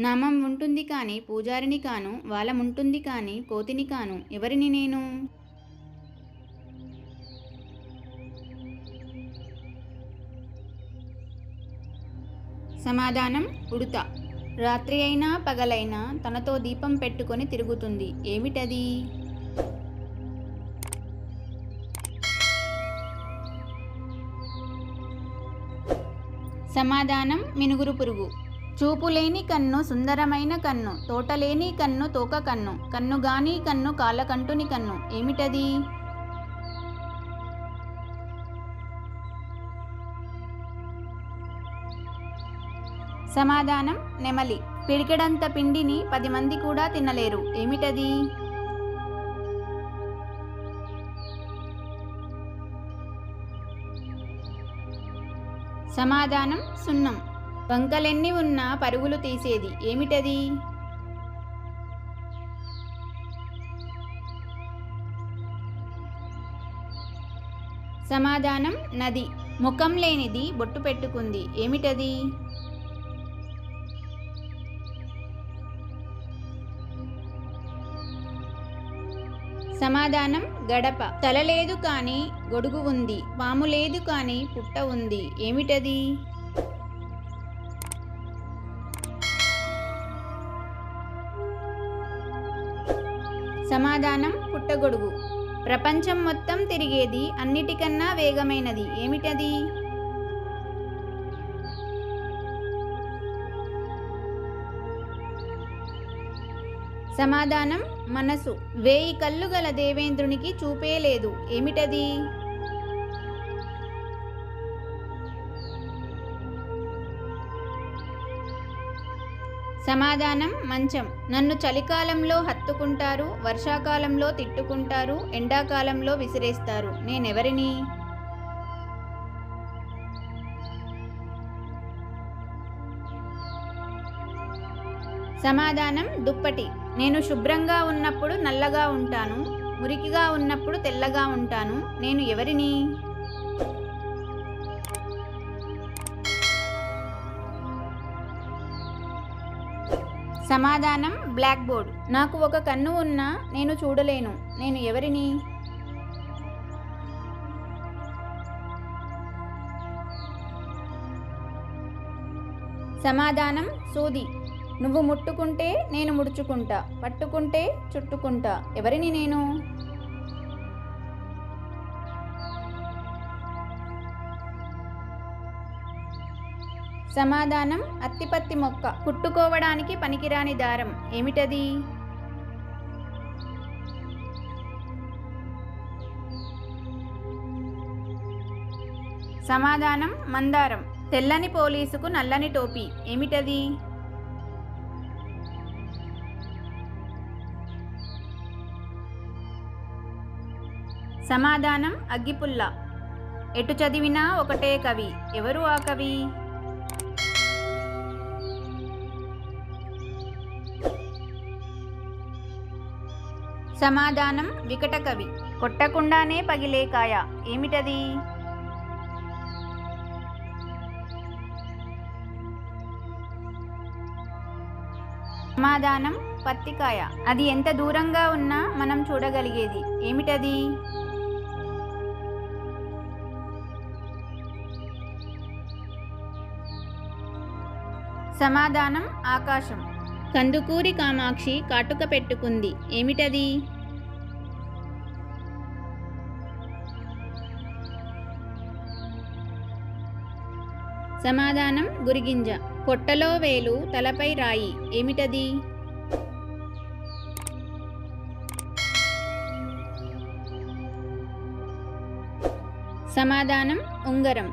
నామం ఉంటుంది కాని పూజారిని కాను, వాలముంటుంది కాని కోతిని కాను, ఎవరిని నేను? సమాధానం ఉడుత. రాత్రి అయినా పగలైనా తనతో దీపం పెట్టుకొని తిరుగుతుంది. ఏమిటది? సమాధానం మినుగురు పురుగు. చూపులేని కన్ను సుందరమైన కన్ను, తోటలేని కన్ను తోక కన్ను, కన్నుగాని కన్ను కాలకంటుని కన్ను, ఏమిటది? సమాధానం నెమలి. పిడికెడంత పిండిని 10 మంది కూడా తినలేరు. ఏమిటది? సమాధానం సున్నం. వంకలెన్ని ఉన్నా పరుగులు తీసేది. ఏమిటది? సమాధానం నది. ముఖం లేనిది బొట్టు పెట్టుకుంది. ఏమిటది? సమాధానం గడప. తల లేదు కాని గొడుగు ఉంది, పాము లేదు కాని పుట్ట ఉంది. ఏమిటది? సమాధానం పుట్టగొడుగు. ప్రపంచం మొత్తం తిరిగేది, అన్నిటికన్నా వేగమైనది. ఏమిటది? సమాధానం మనసు. 1000 కళ్ళు గల దేవేంద్రునికి చూపే లేదు. ఏమిటది? సమాధానం మంచం. నన్ను చలికాలంలో హత్తుకుంటారు, వర్షాకాలంలో తిట్టుకుంటారు, ఎండాకాలంలో విసిరేస్తారు. నేనెవరిని? సమాధానం దుప్పటి. నేను శుభ్రంగా ఉన్నప్పుడు నల్లగా ఉంటాను, మురికిగా ఉన్నప్పుడు తెల్లగా ఉంటాను. నేను ఎవరిని? సమాధానం బ్లాక్ బోర్డ్. నాకు ఒక కన్ను ఉన్నా నేను చూడలేను. నేను ఎవరిని? సమాధానం సూది. నువ్వు ముట్టుకుంటే నేను ముడుచుకుంటా, పట్టుకుంటే చుట్టుకుంటా. ఎవరిని నేను? సమాధానం అత్తిపత్తి మొక్క. కుట్టుకోవడానికి పనికిరాని దారం. ఏమిటది? సమాధానం మందారం. తెల్లని పోలీసుకు నల్లని టోపీ. ఏమిటది? సమాధానం అగ్గిపుల్ల. ఎటు చదివినా ఒకటే కవి. ఎవరు ఆ కవి? సమాధానం వికట కవి. కొట్టకుండానే పగిలే కాయ. ఏమిటది? సమాధానం పత్తికాయ. అది ఎంత దూరంగా ఉన్నా మనం చూడగలిగేది. ఏమిటది? సమాధానం ఆకాశం. కందుకూరి కామాక్షి కాటుక పెట్టుకుంది. ఏమిటది? సమాధానం గురిగింజ. పొట్టలో వేలు, తలపై రాయి. ఏమిటది? సమాధానం ఉంగరం.